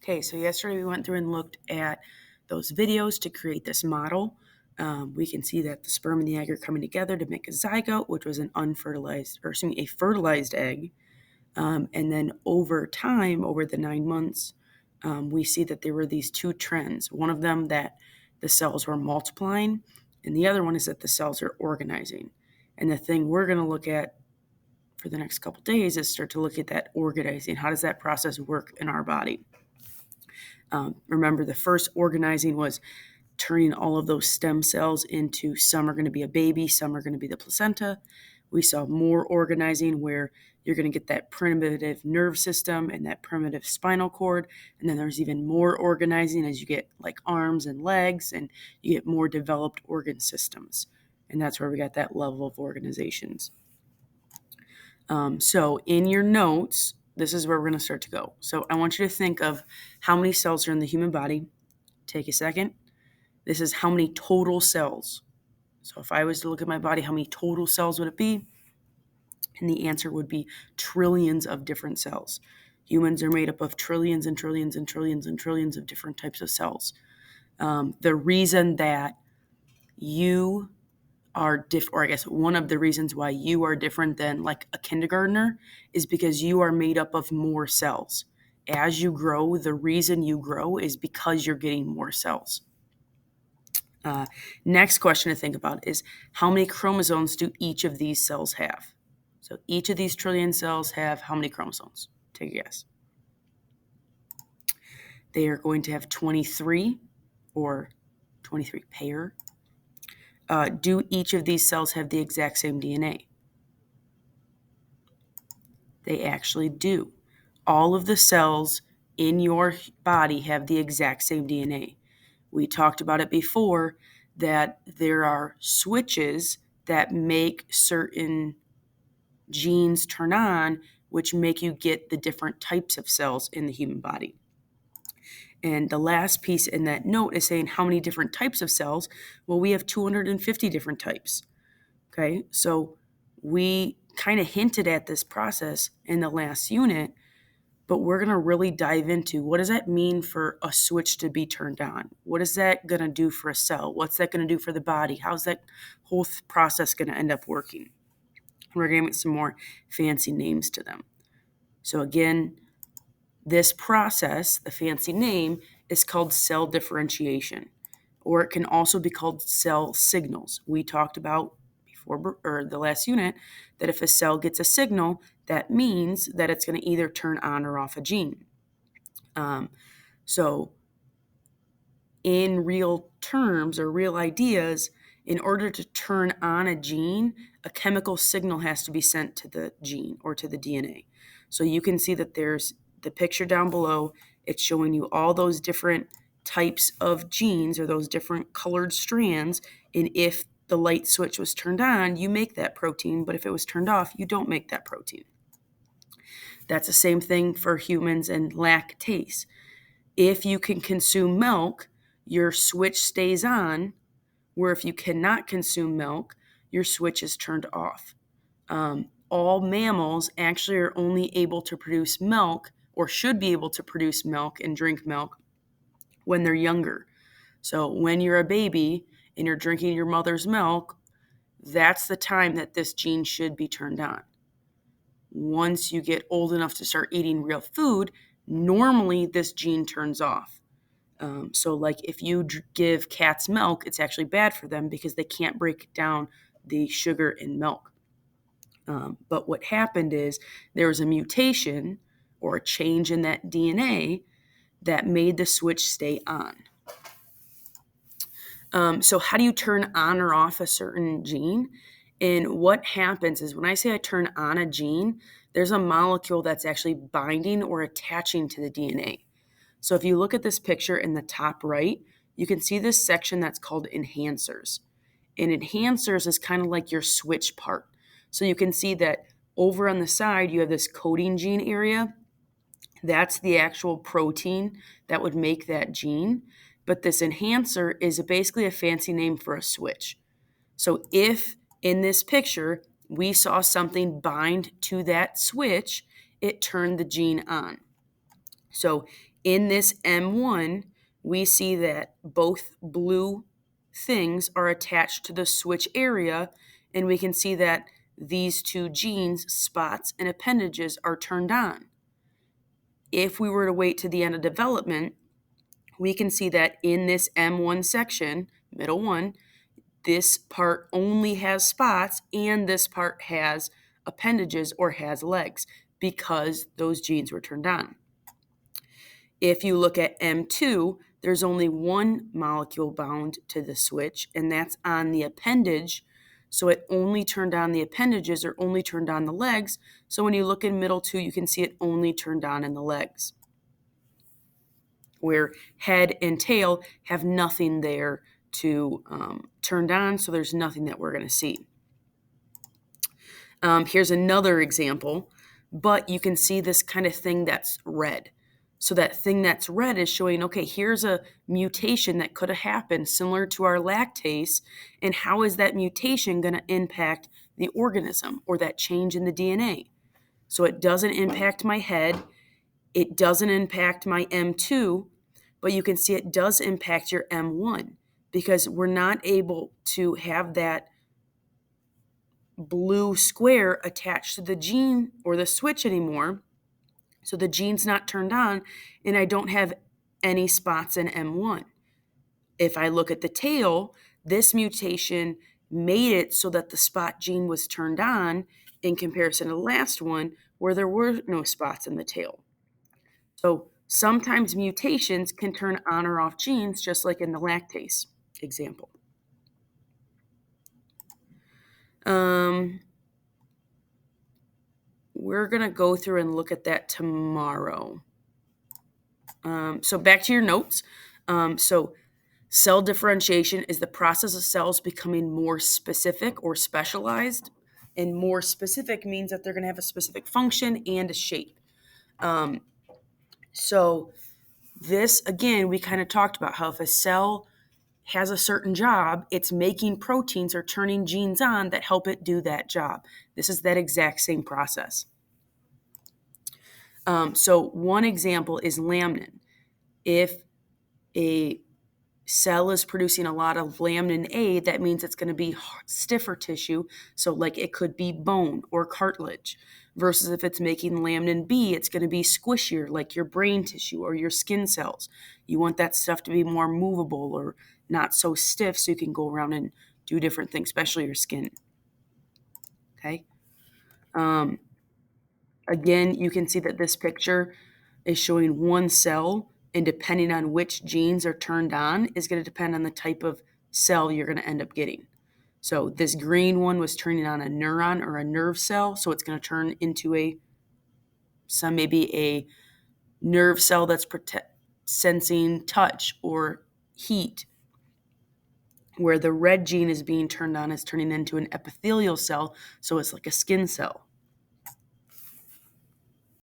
Okay, so yesterday we went through and looked at those videos to create this model. We can see that the sperm and the egg are coming together to make a zygote, which was a fertilized egg. And then over time, over the 9 months, we see that there were these two trends. One of them that the cells were multiplying, and the other one is that the cells are organizing. And the thing we're going to look at for the next couple days is start to look at that organizing. How does that process work in our body? Remember, the first organizing was turning all of those stem cells into, some are going to be a baby, some are going to be the placenta. We saw more organizing where you're going to get that primitive nerve system and that primitive spinal cord. And then there's even more organizing as you get like arms and legs, and you get more developed organ systems. And that's where we got that level of organizations. So in your notes, this is where we're going to start to go. So I want you to think of how many cells are in the human body. Take a second. This is how many total cells. So if I was to look at my body, how many total cells would it be? And the answer would be trillions of different cells. Humans are made up of trillions and trillions and trillions and trillions of different types of cells. The reason that you are one of the reasons why you are different than like a kindergartner is because you are made up of more cells. As you grow, the reason you grow is because you're getting more cells. Next question to think about is how many chromosomes do each of these cells have? So each of these trillion cells have how many chromosomes? Take a guess. They are going to have 23 or 23 pair. Do each of these cells have the exact same DNA? They actually do. All of the cells in your body have the exact same DNA. We talked about it before that there are switches that make certain genes turn on, which make you get the different types of cells in the human body. And the last piece in that note is saying how many different types of cells. Well, we have 250 different types. Okay, so we kind of hinted at this process in the last unit, but we're going to really dive into what does that mean for a switch to be turned on? What is that going to do for a cell? What's that going to do for the body? How's that whole process going to end up working? We're going to get some more fancy names to them. So again, this process, the fancy name, is called cell differentiation, or it can also be called cell signals. We talked about before, or the last unit, that if a cell gets a signal, that means that it's going to either turn on or off a gene. So in real terms or real ideas, in order to turn on a gene, a chemical signal has to be sent to the gene or to the DNA. So you can see that there's the picture down below. It's showing you all those different types of genes or those different colored strands. And if the light switch was turned on, you make that protein. But if it was turned off, you don't make that protein. That's the same thing for humans and lactase. If you can consume milk, your switch stays on, where if you cannot consume milk, your switch is turned off. All mammals actually are only able to produce milk, or should be able to produce milk and drink milk, when they're younger. So when you're a baby and you're drinking your mother's milk, that's the time that this gene should be turned on. Once you get old enough to start eating real food, normally this gene turns off. So like if you give cats milk, it's actually bad for them because they can't break down the sugar in milk. But what happened is there was a mutation or a change in that DNA that made the switch stay on. So how do you turn on or off a certain gene? And what happens is when I say I turn on a gene, there's a molecule that's actually binding or attaching to the DNA. So if you look at this picture in the top right, you can see this section that's called enhancers. And enhancers is kind of like your switch part. So you can see that over on the side, you have this coding gene area. That's the actual protein that would make that gene. But this enhancer is basically a fancy name for a switch. So if in this picture, we saw something bind to that switch, it turned the gene on. So In this M1, we see that both blue things are attached to the switch area, and we can see that these two genes, spots and appendages, are turned on. If we were to wait to the end of development, we can see that in this M1 section, middle one, this part only has spots and this part has appendages or has legs because those genes were turned on. If you look at M2, there's only one molecule bound to the switch, and that's on the appendage. So it only turned on the appendages or only turned on the legs. So when you look in middle 2, you can see it only turned on in the legs, where head and tail have nothing there to turned on, so there's nothing that we're going to see. Here's another example, but you can see this kind of thing that's red. So that thing that's red is showing, okay, here's a mutation that could have happened similar to our lactase, and how is that mutation going to impact the organism or that change in the DNA? So it doesn't impact my head, it doesn't impact my M2, but you can see it does impact your M1 because we're not able to have that blue square attached to the gene or the switch anymore. So the gene's not turned on, and I don't have any spots in M1. If I look at the tail, this mutation made it so that the spot gene was turned on in comparison to the last one where there were no spots in the tail. So sometimes mutations can turn on or off genes, just like in the lactase example. We're going to go through and look at that tomorrow. So back to your notes. So cell differentiation is the process of cells becoming more specific or specialized. And more specific means that they're going to have a specific function and a shape. So this, again, we kind of talked about how if a cell has a certain job, it's making proteins or turning genes on that help it do that job. This is that exact same process. So one example is laminin. If a cell is producing a lot of laminin A, that means it's going to be stiffer tissue. So like it could be bone or cartilage, versus if it's making laminin B, it's going to be squishier, like your brain tissue or your skin cells. You want that stuff to be more movable or not so stiff so you can go around and do different things, especially your skin. Okay. Again, you can see that this picture is showing one cell, and depending on which genes are turned on is going to depend on the type of cell you're going to end up getting. So this green one was turning on a neuron or a nerve cell, so it's going to turn into maybe a nerve cell that's sensing touch or heat. Where the red gene is being turned on is turning into an epithelial cell, so it's like a skin cell.